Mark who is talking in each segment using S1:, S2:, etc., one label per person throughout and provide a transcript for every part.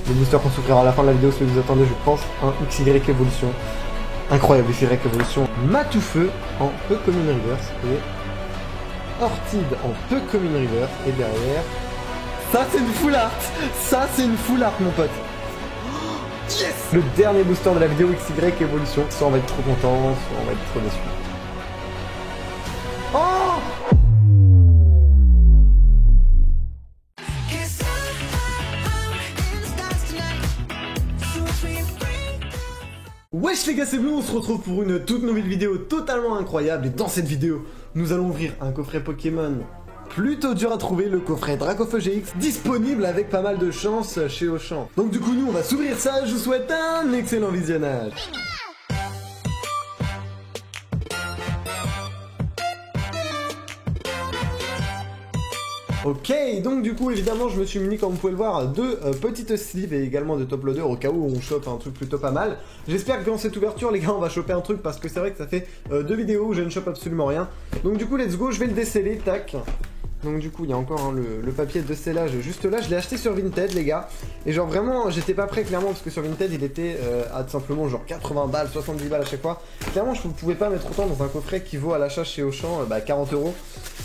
S1: Le booster qu'on s'ouvrira à la fin de la vidéo, celui que vous attendez, je pense, un XY Evolution. Incroyable XY Evolution. Matoufeu en peu commune reverse et Ortide en peu commune reverse. Et derrière, ça c'est une full art. Ça c'est une full art mon pote. Yes! Le dernier booster de la vidéo XY Evolution. Soit on va être trop content, soit on va être trop déçu. Oh! Wesh les gars, c'est Blue, on se retrouve pour une toute nouvelle vidéo totalement incroyable. Et dans cette vidéo, nous allons ouvrir un coffret Pokémon plutôt dur à trouver, le coffret Dracofeu GX, disponible avec pas mal de chance chez Auchan. Donc du coup, nous on va s'ouvrir ça, je vous souhaite un excellent visionnage. Ok, donc du coup évidemment je me suis muni comme vous pouvez le voir de petites sleeves et également de top loader au cas où on chope un truc plutôt pas mal. J'espère que dans cette ouverture les gars on va choper un truc parce que c'est vrai que ça fait 2 vidéos où je ne chope absolument rien. Donc du coup let's go, je vais le déceler, tac. Donc du coup il y a encore hein, le papier de scellage juste là, je l'ai acheté sur Vinted les gars. Et genre vraiment j'étais pas prêt clairement parce que sur Vinted il était à simplement genre 80 balles, 70 balles à chaque fois. Clairement je ne pouvais pas mettre autant dans un coffret qui vaut à l'achat chez Auchan 40 €.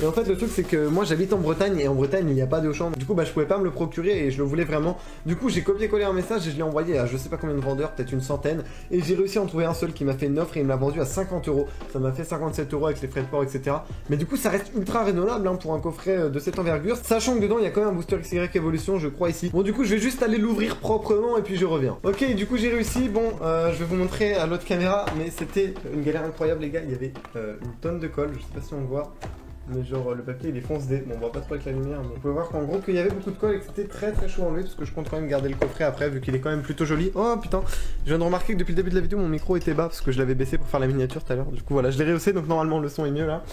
S1: Et en fait le truc c'est que moi j'habite en Bretagne et en Bretagne il n'y a pas de Auchan. Du coup je pouvais pas me le procurer et je le voulais vraiment. Du coup j'ai copié-collé un message et je l'ai envoyé à je sais pas combien de vendeurs, peut-être une centaine. Et j'ai réussi à en trouver un seul qui m'a fait une offre et il me l'a vendu à 50 €. Ça m'a fait 57 € avec les frais de port etc. Mais du coup ça reste ultra raisonnable hein, pour un coffret de cette envergure. Sachant que dedans il y a quand même un booster XY Evolution je crois ici. Bon du coup je vais juste aller l'ouvrir proprement et puis je reviens. Ok du coup j'ai réussi. Bon je vais vous montrer à l'autre caméra mais c'était une galère incroyable les gars. Il y avait une tonne de colle, je sais pas si on le voit. Mais genre le papier il est foncé, bon on voit pas trop avec la lumière mais vous pouvez voir qu'en gros qu'il y avait beaucoup de colle et que c'était très chaud à enlever parce que je compte quand même garder le coffret après vu qu'il est quand même plutôt joli. Oh putain, je viens de remarquer que depuis le début de la vidéo mon micro était bas parce que je l'avais baissé pour faire la miniature tout à l'heure. Du coup voilà je l'ai rehaussé donc normalement le son est mieux là.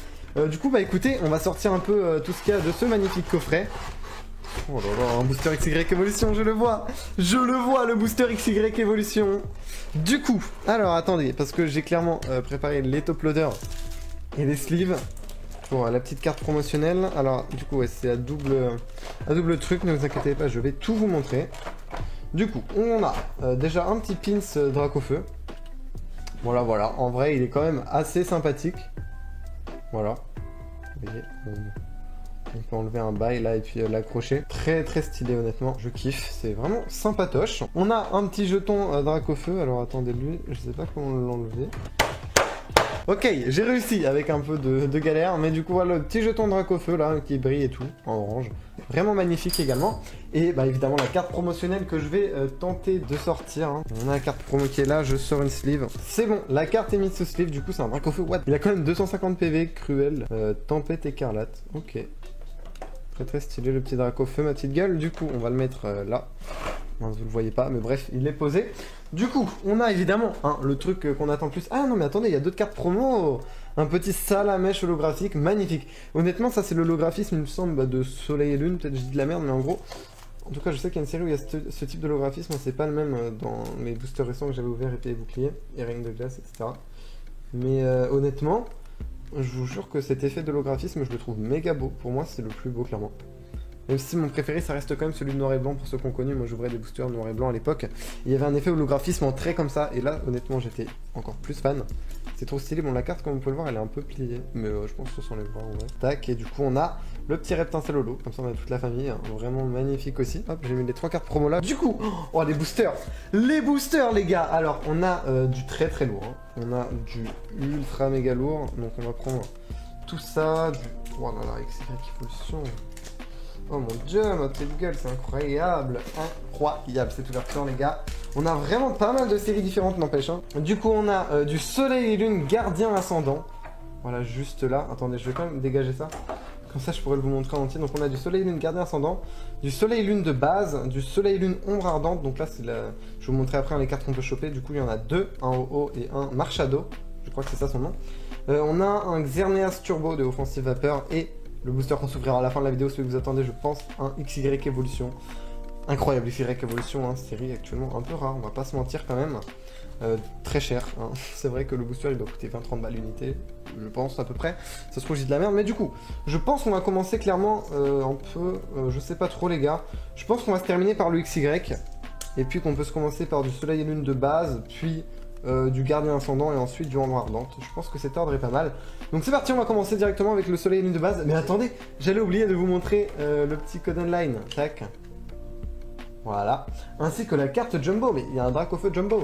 S1: Du coup bah écoutez on va sortir un peu tout ce qu'il y a de ce magnifique coffret. Oh là là, un booster XY Evolution, je le vois le booster XY Evolution. Du coup, alors attendez, parce que j'ai clairement préparé les top loaders et les sleeves pour la petite carte promotionnelle. Alors du coup ouais, c'est à double truc, ne vous inquiétez pas, je vais tout vous montrer. Du coup, on a déjà un petit pins Dracofeu. Voilà, en vrai il est quand même assez sympathique. Voilà, vous voyez, on peut enlever un bail là et puis l'accrocher. Très stylé honnêtement, je kiffe, c'est vraiment sympatoche. On a un petit jeton Dracofeu, alors attendez lui, je sais pas comment l'enlever. Ok, j'ai réussi avec un peu de galère, mais du coup voilà le petit jeton Dracofeu là qui brille et tout, en orange. Vraiment magnifique également. Et bah évidemment la carte promotionnelle que je vais tenter de sortir. Hein. On a la carte promo qui est là, je sors une sleeve. C'est bon, la carte est mise sous sleeve, du coup c'est un Dracofeu. What? Il a quand même 250 PV, cruel, tempête écarlate. Ok. Très stylé le petit Dracofeu, ma petite gueule. Du coup on va le mettre là. Non, vous le voyez pas, mais bref, il est posé. Du coup, on a évidemment hein, le truc qu'on attend le plus. Ah non, mais attendez, il y a d'autres cartes promo. Un petit salamèche holographique, magnifique. Honnêtement, ça c'est l'holographisme, il me semble, de Soleil et Lune. Peut-être je dis de la merde, mais en gros, en tout cas, je sais qu'il y a une série où il y a ce type d'holographisme. C'est pas le même dans les boosters récents que j'avais ouverts, épée et bouclier, et règne de glace, etc. Mais honnêtement, je vous jure que cet effet d'holographisme, je le trouve méga beau. Pour moi, c'est le plus beau, clairement. Même si mon préféré ça reste quand même celui de noir et blanc pour ceux qu'on connu, moi j'ouvrais des boosters noir et blanc à l'époque. Il y avait un effet holographisme en trait comme ça et là honnêtement j'étais encore plus fan. C'est trop stylé, bon la carte comme vous pouvez le voir elle est un peu pliée, mais je pense que ce sont les bras en vrai. Tac, et du coup on a le petit Reptincelle holo, comme ça on a toute la famille, hein, vraiment magnifique aussi. Hop, j'ai mis les 3 cartes promo là. Du coup, oh les boosters les gars. Alors on a du très lourd, hein. On a du ultra méga lourd, donc on va prendre tout ça, du... Oh là là, XY Evolution. Oh mon dieu, ma petite gueule, c'est incroyable, cette ouverture les gars. On a vraiment pas mal de séries différentes, n'empêche. Hein. Du coup, on a du Soleil et Lune Gardien Ascendant. Voilà, juste là. Attendez, je vais quand même dégager ça. Comme ça, je pourrais vous montrer en entier. Donc, on a du Soleil et Lune Gardien Ascendant, du Soleil et Lune de base, du Soleil et Lune Ombre Ardente. Donc là, c'est la... je vais vous montrer après les cartes qu'on peut choper. Du coup, il y en a 2, un au haut et un Marshado. Je crois que c'est ça son nom. On a un Xerneas Turbo de Offensive Vapeur et... le booster qu'on s'ouvrira à la fin de la vidéo, celui que vous attendez, je pense, un XY Evolution. Incroyable XY Evolution, hein, série actuellement un peu rare, on va pas se mentir quand même. Très cher, hein. C'est vrai que le booster il doit coûter 20-30 balles l'unité, je pense à peu près. Ça se trouve j'ai de la merde, mais du coup, je pense qu'on va commencer clairement un peu, je sais pas trop les gars. Je pense qu'on va se terminer par le XY. et puis qu'on peut se commencer par du soleil et lune de base, puis du gardien ascendant et ensuite du ombre ardente. Je pense que cet ordre est pas mal. Donc c'est parti, on va commencer directement avec le soleil et lune de base. Mais attendez, j'allais oublier de vous montrer le petit code online. Tac. Voilà. Ainsi que la carte Jumbo. Mais il y a un drac au feu Jumbo.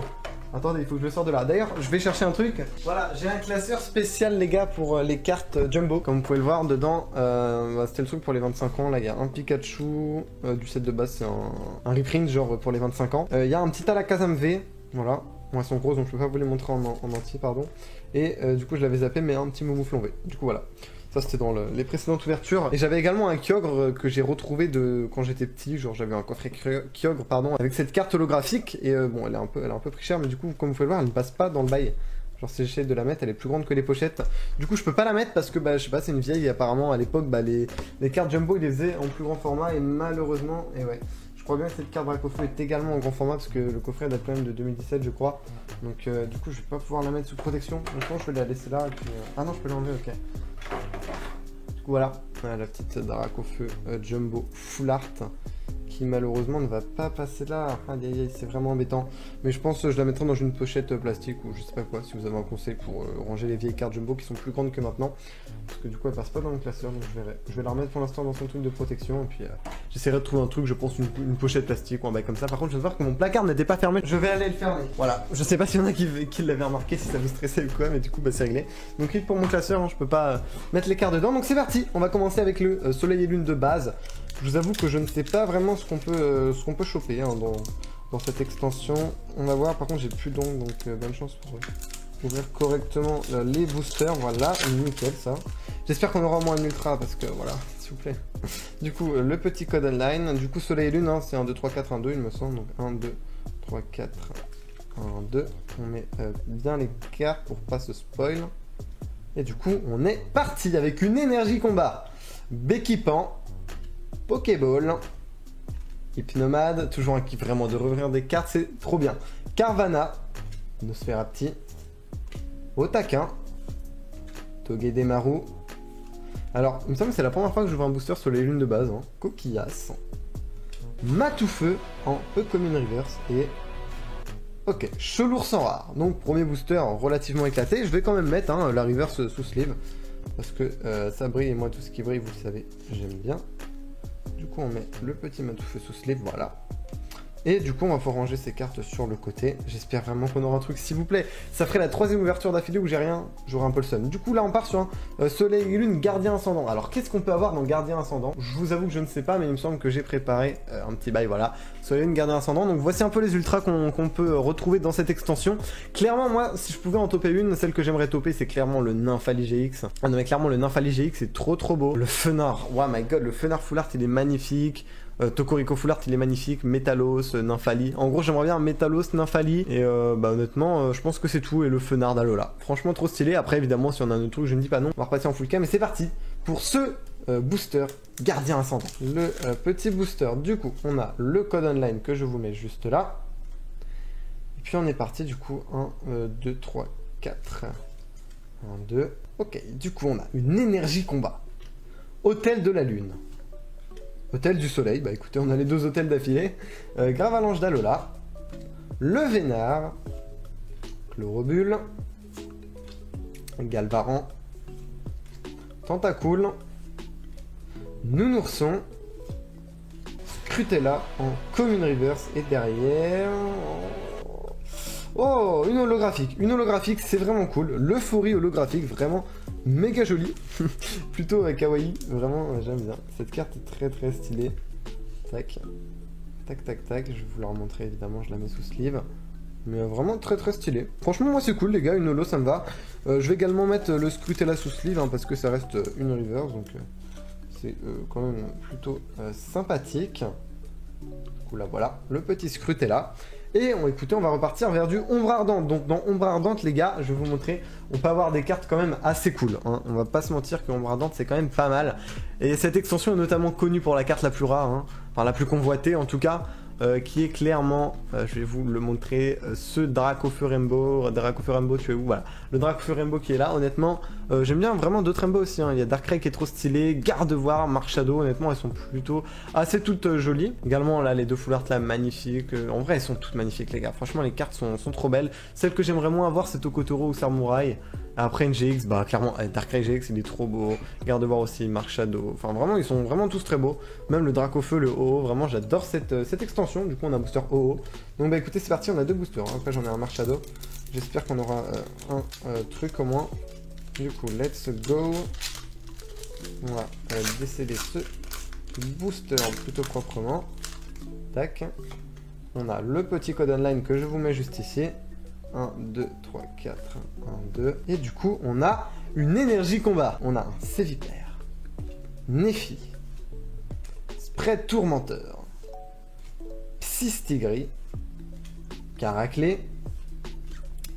S1: Attendez, il faut que je le sorte de là. D'ailleurs, je vais chercher un truc. Voilà, j'ai un classeur spécial, les gars, pour les cartes Jumbo. Comme vous pouvez le voir, dedans, c'était le truc pour les 25 ans. Là, il y a un Pikachu. Du set de base, c'est un reprint, genre pour les 25 ans. Il y a un petit Alakazam V. Voilà. Bon, elles sont grosses, donc je peux pas vous les montrer en entier, pardon. Et du coup, je l'avais zappé, mais un petit Momouflon V. Du coup, voilà. Ça, c'était dans les précédentes ouvertures. Et j'avais également un Kyogre que j'ai retrouvé de quand j'étais petit. Genre, j'avais un coffret Kyogre, pardon, avec cette carte holographique. Et bon, elle a un peu pris cher, mais du coup, comme vous pouvez le voir, elle ne passe pas dans le bail. Genre, si j'essaie de la mettre, elle est plus grande que les pochettes. Du coup, je peux pas la mettre parce que, bah, je sais pas, c'est une vieille. Et apparemment, à l'époque, bah, les cartes Jumbo, ils les faisaient en plus grand format. Et malheureusement, et ouais. Je crois bien que cette carte Dracofeu est également en grand format parce que le coffret date quand même de 2017 je crois. Donc du coup je vais pas pouvoir la mettre sous protection. Donc je vais la laisser là et puis... Ah non je peux l'enlever, ok. Du coup voilà, la petite Dracofeu Jumbo Full Art qui malheureusement ne va pas passer là. Aïe aïe aïe, c'est vraiment embêtant. Mais je pense que je la mettrai dans une pochette plastique ou je sais pas quoi, si vous avez un conseil pour ranger les vieilles cartes Jumbo qui sont plus grandes que maintenant. Parce que du coup elle passe pas dans le classeur, donc je verrai. Je vais la remettre pour l'instant dans son truc de protection et puis j'essaierai de trouver un truc, je pense une pochette plastique ou un bail comme ça. Par contre je viens de voir que mon placard n'était pas fermé, je vais aller le fermer. Voilà, je sais pas s'il y en a qui l'avaient remarqué, si ça vous stressait ou quoi, mais du coup bah c'est réglé. Donc clique pour mon classeur, hein, je peux pas mettre les cartes dedans, donc c'est parti. On va commencer avec le soleil et lune de base. Je vous avoue que je ne sais pas vraiment ce qu'on peut choper hein, dans cette extension. On va voir, par contre j'ai plus d'ongles, donc bonne chance pour ouvrir correctement les boosters. Voilà, nickel ça. J'espère qu'on aura au moins un ultra parce que voilà, s'il vous plaît. Du coup, le petit code online. Du coup, soleil et lune, hein, c'est 1, 2, 3, 4, 1, 2, il me semble. Donc 1, 2, 3, 4, 1, 2. On met bien les cartes pour pas se spoil. Et du coup, on est parti avec une énergie combat. Béquipant. Pokéball, Hypnomade, toujours un kiff vraiment de revenir des cartes, c'est trop bien. Carvana, Nosferapti, Otaquin, Togedemaru. Alors, il me semble que c'est la première fois que je vois un booster sur les lunes de base. Hein. Coquillasse, Matoufeu en Commune Reverse et... Ok, Chelours sans rare. Donc, premier booster relativement éclaté. Je vais quand même mettre hein, la Reverse sous sleeve. Parce que ça brille et moi tout ce qui brille, vous le savez, j'aime bien. Du coup, on met le petit Matoufeu sous sleeve, voilà. Et du coup, on va pouvoir ranger ces cartes sur le côté. J'espère vraiment qu'on aura un truc, s'il vous plaît. Ça ferait la troisième ouverture d'affilée où j'ai rien, j'aurai un peu le seum. Du coup, là, on part sur un soleil et lune gardien ascendant. Alors, qu'est-ce qu'on peut avoir dans gardien ascendant? Je vous avoue que je ne sais pas, mais il me semble que j'ai préparé un petit bail, voilà. Soleil et lune gardien ascendant. Donc, voici un peu les ultras qu'on peut retrouver dans cette extension. Clairement, moi, si je pouvais en toper une, celle que j'aimerais toper, c'est clairement le Nymphali GX. Ah non, mais clairement, le Nymphali GX, c'est trop beau. Le Fenard, wow my god, le Fenard Full Art, il est magnifique. Tokorico Full Art il est magnifique, Métalos, Nymphali. En gros j'aimerais bien Métalos, Nymphali et bah honnêtement je pense que c'est tout et le Fenard d'Alola. Franchement trop stylé, après évidemment si on a un autre truc je ne dis pas non, on va repasser en full cam mais c'est parti pour ce booster gardien ascendant. Le petit booster, du coup on a le code online que je vous mets juste là. Et puis on est parti du coup 1, 2, 3, 4. 1, 2. Ok, du coup on a une énergie combat. Hôtel de la Lune. Hôtel du Soleil, bah écoutez, on a les deux hôtels d'affilée. Gravalanche d'Alola, le Vénard, Chlorobule, Galvaran, Tentacool, Nounourson, Scrutella en Commune Reverse et derrière... Oh, une holographique. Une holographique, c'est vraiment cool. L'euphorie holographique, vraiment méga jolie. Plutôt kawaii, vraiment, j'aime bien. Cette carte est très très stylée. Tac. Tac, tac, tac. Je vais vous la remontrer, évidemment, je la mets sous sleeve. Mais vraiment très très stylé. Franchement, moi c'est cool, les gars. Une holo, ça me va. Je vais également mettre le Scrutella sous sleeve, hein, parce que ça reste une reverse. Donc, c'est quand même plutôt sympathique. Du coup, là, voilà. Le petit Scrutella. Et écoutez, on va repartir vers du Ombre Ardente. Donc dans Ombre Ardente, les gars, je vais vous montrer, on peut avoir des cartes quand même assez cool. Hein. On va pas se mentir que Ombre Ardente, c'est quand même pas mal. Et cette extension est notamment connue pour la carte la plus rare, hein. Enfin la plus convoitée en tout cas. qui est clairement, je vais vous le montrer, ce Dracofeu Rainbow. Dracofeu Rainbow, tu es où? Voilà, le Dracofeu Rainbow qui est là. Honnêtement, j'aime bien vraiment d'autres Rainbow aussi, hein. Il y a Darkrai qui est trop stylé, Gardevoir, Marshadow, honnêtement elles sont plutôt assez toutes jolies. Également là les deux full art là magnifiques, en vrai elles sont toutes magnifiques les gars, franchement les cartes sont trop belles. Celle que j'aimerais moins avoir c'est Tokotoro ou Samurai. Après une GX, bah clairement Darkrai GX il est trop beau, Gardevoir aussi, Marshadow, enfin vraiment ils sont vraiment tous très beaux. Même le Dracofeu, le OO, vraiment j'adore cette extension, du coup on a un booster OO. Donc bah écoutez c'est parti, on a deux boosters, hein. Après j'en ai un Marshadow, j'espère qu'on aura un truc au moins. Du coup let's go. On va déceler ce booster plutôt proprement. Tac. On a le petit code online que je vous mets juste ici. 1, 2, 3, 4, 1, 2. Et du coup, on a une énergie combat. On a un Sévipère, Nefi, Spread Tourmenteur, Psystigri, Caraclé,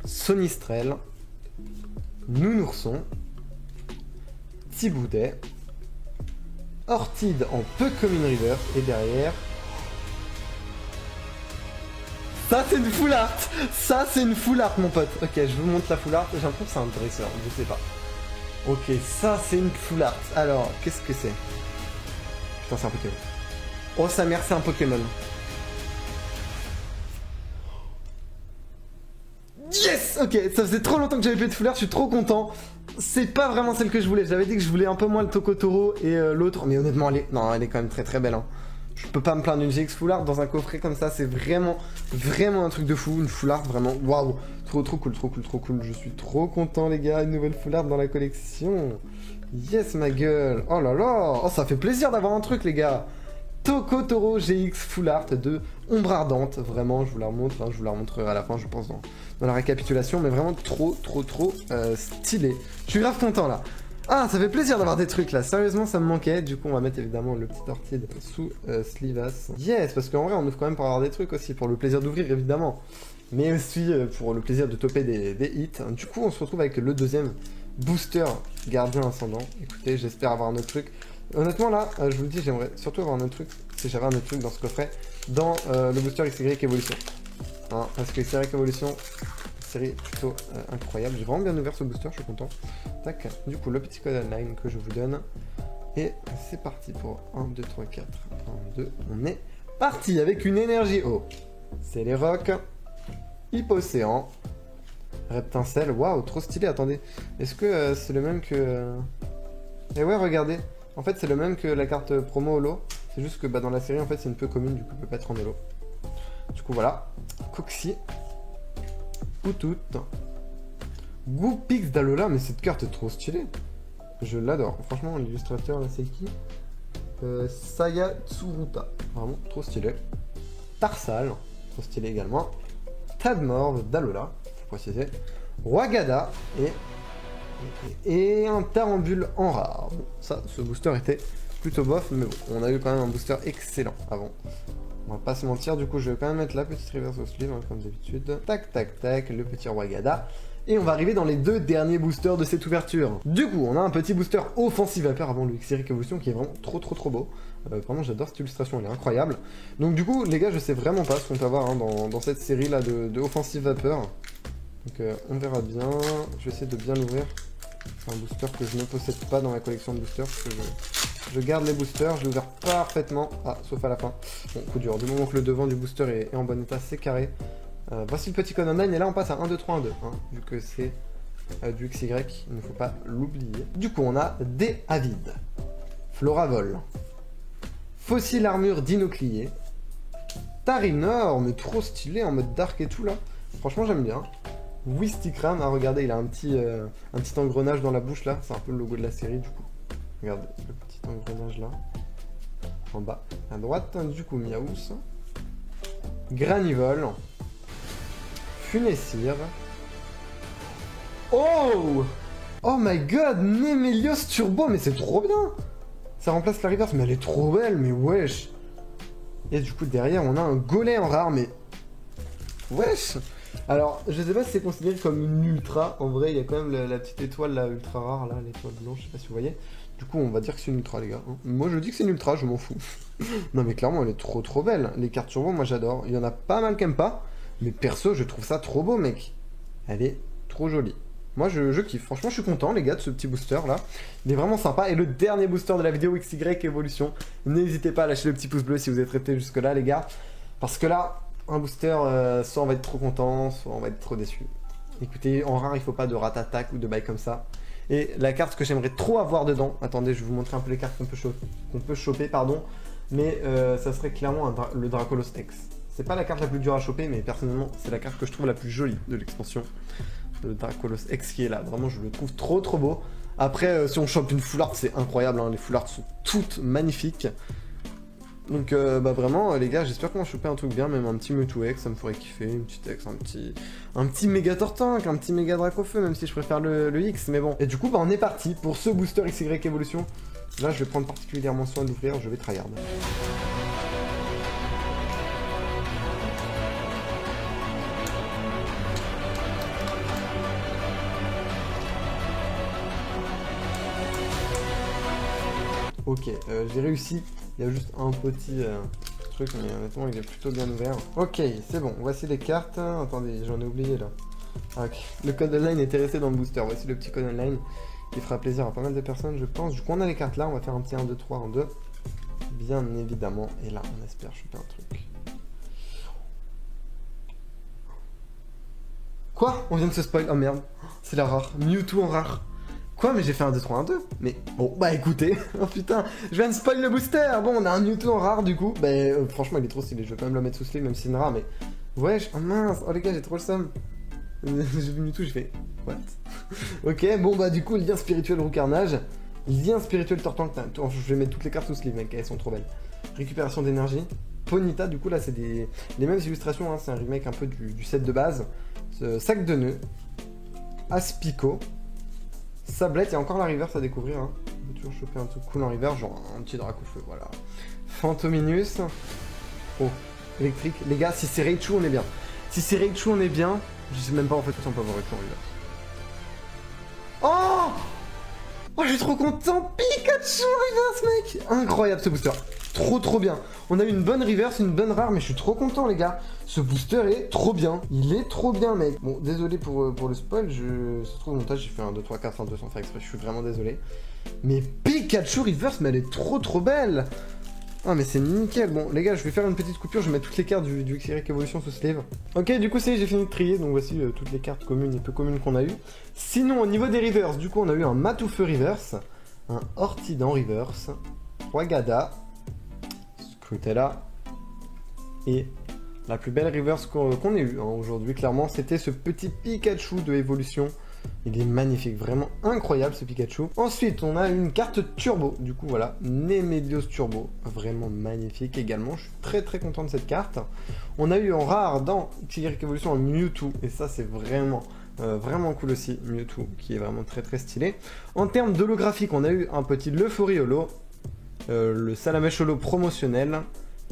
S1: Sonistrel, Nounourson, Thiboudet, Ortide en peu commune river, et derrière... Ça c'est une full art. Ça c'est une full art mon pote. Ok, je vous montre la full art. J'ai l'impression que c'est un dresseur, je sais pas. Ok, ça c'est une full art. Alors, qu'est-ce que c'est? Putain, c'est un Pokémon. Oh sa mère, c'est un Pokémon. Yes. Ok, ça faisait trop longtemps que j'avais plus de full art, je suis trop content. C'est pas vraiment celle que je voulais. J'avais dit que je voulais un peu moins le Tokotoro et l'autre. Mais honnêtement, elle est quand même très bien. Je peux pas me plaindre d'une GX full art dans un coffret comme ça, c'est vraiment un truc de fou, une full art vraiment, waouh, trop cool, je suis trop content les gars, une nouvelle full art dans la collection, yes ma gueule, oh là là, oh ça fait plaisir d'avoir un truc les gars, Tokotoro GX full art de Ombre Ardente, vraiment je vous la remontre, hein, je vous la remontrerai à la fin je pense dans la récapitulation, mais vraiment trop stylé, je suis grave content là. Ah, ça fait plaisir d'avoir des trucs là, sérieusement ça me manquait, du coup on va mettre évidemment le petit Ortide sous Slivas. Yes, parce qu'en vrai on ouvre quand même pour avoir des trucs aussi, pour le plaisir d'ouvrir évidemment, mais aussi pour le plaisir de toper des hits. Du coup on se retrouve avec le deuxième booster Gardien Ascendant. Écoutez, j'espère avoir un autre truc. Honnêtement là, je vous le dis, j'aimerais surtout avoir un autre truc, si j'avais un autre truc dans ce coffret, dans le booster XY Evolution. Hein, parce que XY Evolution... série plutôt incroyable, j'ai vraiment bien ouvert ce booster, je suis content. Tac, du coup le petit code online que je vous donne. Et c'est parti pour 1, 2, 3, 4, 1, 2, on est parti avec une énergie haut. C'est les rocs, Hippocéan, Reptincelle, waouh, trop stylé, attendez. Est-ce que c'est le même que... Eh ouais, regardez, en fait c'est le même que la carte promo holo, c'est juste que bah, dans la série en fait c'est une peu commune, du coup il peut pas être en holo. Du coup voilà, Coxy, Poutout, Goupix d'Alola, mais cette carte est trop stylée. Je l'adore. Franchement, l'illustrateur là, c'est qui? Saya Tsuruta. Vraiment trop stylé. Tarsal, trop stylé également. Tadmorve d'Alola, faut préciser. Wagada et un Tarambule en rare. Bon, ça, ce booster était plutôt bof, mais bon, on a eu quand même un booster excellent avant. On va pas se mentir, du coup je vais quand même mettre la petite reverse au sleeve, hein, comme d'habitude. Tac, le petit Wagada. Et on va arriver dans les deux derniers boosters de cette ouverture. Du coup, on a un petit booster Offensive Vapeur avant le XY Evolution qui est vraiment trop beau. Vraiment, j'adore cette illustration, elle est incroyable. Donc du coup, les gars, je sais vraiment pas ce qu'on peut avoir hein, dans cette série là de Offensive Vapeur. Donc on verra bien. Je vais essayer de bien l'ouvrir. C'est un booster que je ne possède pas dans la collection de boosters parce que je garde les boosters, je l'ai ouvert parfaitement. Ah, sauf à la fin. Bon, coup dur. Du moment que le devant du booster est en bon état, c'est carré. Voici le petit code online et là on passe à 1, 2, 3, 1, 2. Hein, vu que c'est du XY, il ne faut pas l'oublier. Du coup, on a des Avides, Floravol, Fossile Armure Dinoclier, Tarinor, mais trop stylé en mode dark et tout là. Franchement, j'aime bien. Wistikram, ah, regardez, il a un petit engrenage dans la bouche là. C'est un peu le logo de la série du coup. Regardez le petit engrenage là. En bas, à droite, du coup, Miaous. Granivol. Funessir. Oh! Oh my god, Nemelios Turbo, mais c'est trop bien! Ça remplace la reverse, mais elle est trop belle, mais wesh! Et du coup, derrière, on a un Golem en rare, mais... Wesh! Alors, je sais pas si c'est considéré comme une ultra. En vrai, il y a quand même la petite étoile là, ultra rare, là, l'étoile blanche, je sais pas si vous voyez. Du coup, on va dire que c'est une ultra, les gars. Moi, je dis que c'est une ultra, je m'en fous. Non, mais clairement, elle est trop belle. Les cartes turbo, moi, j'adore. Il y en a pas mal qui aiment pas. Mais perso, je trouve ça trop beau, mec. Elle est trop jolie. Moi, je kiffe. Franchement, je suis content, les gars, de ce petit booster-là. Il est vraiment sympa. Et le dernier booster de la vidéo, XY Evolution. N'hésitez pas à lâcher le petit pouce bleu si vous êtes resté jusque-là, les gars. Parce que là, un booster, soit on va être trop content, soit on va être trop déçu. Écoutez, en rare, il faut pas de rat attack ou de bail comme ça. Et la carte que j'aimerais trop avoir dedans, attendez, je vais vous montrer un peu les cartes qu'on peut choper, pardon. Mais ça serait clairement le Dracolos X. C'est pas la carte la plus dure à choper, mais personnellement, c'est la carte que je trouve la plus jolie de l'expansion. Le Dracolos X qui est là. Vraiment, je le trouve trop beau. Après, si on chope une full art, c'est incroyable. Hein. Les full art sont toutes magnifiques. Donc, bah vraiment, les gars, j'espère qu'on va choper un truc bien. Même un petit Mewtwo X, ça me ferait kiffer. Une petite X, un petit méga Tortank, un petit méga Dracofeu, même si je préfère le X. Mais bon. Et du coup, bah on est parti pour ce booster XY Evolution. Là, je vais prendre particulièrement soin de l'ouvrir. Je vais tryhard. Ok, j'ai réussi. Il y a juste un petit truc, mais honnêtement, il est plutôt bien ouvert. Ok, c'est bon. Voici les cartes. Attendez, j'en ai oublié là. Ok. Le code online était resté dans le booster. Voici le petit code online qui fera plaisir à pas mal de personnes, je pense. Du coup, on a les cartes là. On va faire un petit 1, 2, 3 en 2. Bien évidemment. Et là, on espère choper un truc. Quoi? On vient de se spoil. Oh merde. C'est la rare. Mewtwo en rare. Quoi? Mais j'ai fait un 2, 3, 1, 2. Mais bon, bah écoutez. Oh putain, je viens de spoil le booster. Bon, on a un Mewtwo en rare du coup. Bah franchement, il est trop stylé. Je vais quand même le mettre sous sleeve, même si c'est une rare. Mais wesh, oh mince. Oh les gars, j'ai trop le seum. J'ai vu Mewtwo, j'ai fait what? Ok, bon bah du coup, lien spirituel roux carnage. Lien spirituel Tortank. Je vais mettre toutes les cartes sous sleeve, mec. Elles sont trop belles. Récupération d'énergie. Ponyta, du coup, là, c'est les mêmes illustrations. Hein. C'est un remake un peu du set de base. Sac de nœuds. Aspico. Sablette, il y a encore la reverse à découvrir. Hein. On peut toujours choper un truc cool en reverse, genre un petit Dracofeu, voilà. Fantominus. Oh, électrique. Les gars, si c'est Raichu, on est bien. Si c'est Raichu, on est bien. Je sais même pas en fait si on peut avoir Raichu en reverse. Oh! Oh, je suis trop content. Pikachu reverse, mec! Incroyable ce booster. Trop bien. On a eu une bonne reverse, une bonne rare, mais je suis trop content, les gars. Ce booster est trop bien. Il est trop bien, mec. Bon, désolé pour le spoil. Se trouve au montage, j'ai fait un 2, 3, 4, un 2 sans faire exprès. Je suis vraiment désolé. Mais Pikachu reverse, mais elle est trop belle. Ah, mais c'est nickel. Bon, les gars, je vais faire une petite coupure. Je vais mettre toutes les cartes du XY Evolution sous sleeve. Ok, du coup, j'ai fini de trier. Donc voici toutes les cartes communes et peu communes qu'on a eues. Sinon, au niveau des reverse, du coup, on a eu un Matoufeu reverse, un Ortidan reverse, Wagada, Scrutella et la plus belle reverse qu'on ait eue aujourd'hui. Clairement, c'était ce petit Pikachu de évolution. Il est magnifique, vraiment incroyable ce Pikachu. Ensuite, on a une carte turbo. Du coup, voilà, Nemelios Turbo. Vraiment magnifique également. Je suis très content de cette carte. On a eu en rare dans XY Evolution un Mewtwo. Et ça, c'est vraiment cool aussi. Mewtwo, qui est vraiment très stylé. En termes d'holographique, on a eu un petit Leufori Holo, le Salamèche Holo promotionnel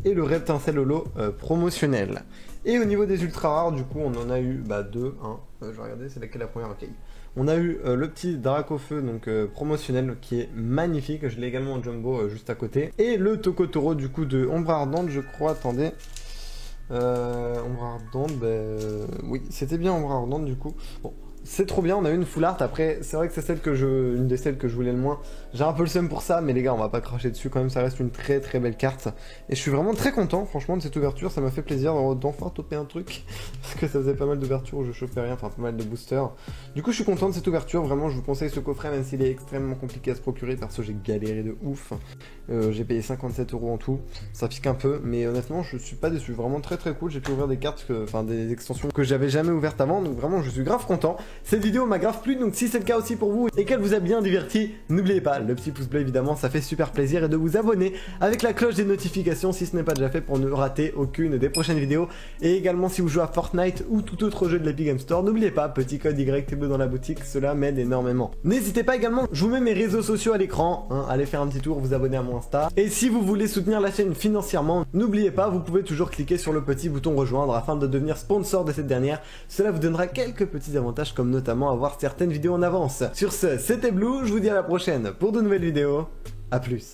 S1: et le Reptincelle Holo promotionnel. Et au niveau des ultra rares, du coup, on en a eu deux. Je vais regarder, c'est laquelle la première. Ok. On a eu le petit Dracofeu, donc promotionnel, qui est magnifique. Je l'ai également en jumbo juste à côté. Et le Tokotoro, du coup, de Ombre Ardente, je crois. Attendez. Ombre Ardente, oui, c'était bien Ombre Ardente, du coup. Bon. C'est trop bien, on a eu une full art. Après, c'est vrai que c'est une des celles que je voulais le moins. J'ai un peu le seum pour ça, mais les gars, on va pas cracher dessus quand même. Ça reste une très belle carte. Et je suis vraiment très content, franchement, de cette ouverture. Ça m'a fait plaisir d'enfin toper un truc. Parce que ça faisait pas mal d'ouvertures où je chopais rien, enfin pas mal de boosters. Du coup, je suis content de cette ouverture. Vraiment, je vous conseille ce coffret, même s'il est extrêmement compliqué à se procurer. Parce que j'ai galéré de ouf. J'ai payé 57 € en tout. Ça pique un peu, mais honnêtement, je suis pas déçu. Vraiment très cool. J'ai pu ouvrir des cartes, des extensions que j'avais jamais ouvertes avant. Donc vraiment, je suis grave content. Cette vidéo m'a grave plu, donc si c'est le cas aussi pour vous et qu'elle vous a bien diverti, n'oubliez pas le petit pouce bleu évidemment, ça fait super plaisir, et de vous abonner avec la cloche des notifications si ce n'est pas déjà fait pour ne rater aucune des prochaines vidéos. Et également si vous jouez à Fortnite ou tout autre jeu de l'Epic Game Store, n'oubliez pas, petit code YT dans la boutique, cela m'aide énormément. N'hésitez pas également, je vous mets mes réseaux sociaux à l'écran, allez faire un petit tour, vous abonner à mon Insta. Et si vous voulez soutenir la chaîne financièrement, n'oubliez pas, vous pouvez toujours cliquer sur le petit bouton rejoindre afin de devenir sponsor de cette dernière. Cela vous donnera quelques petits avantages comme comme notamment avoir certaines vidéos en avance. Sur ce, c'était Blue, je vous dis à la prochaine pour de nouvelles vidéos, à plus.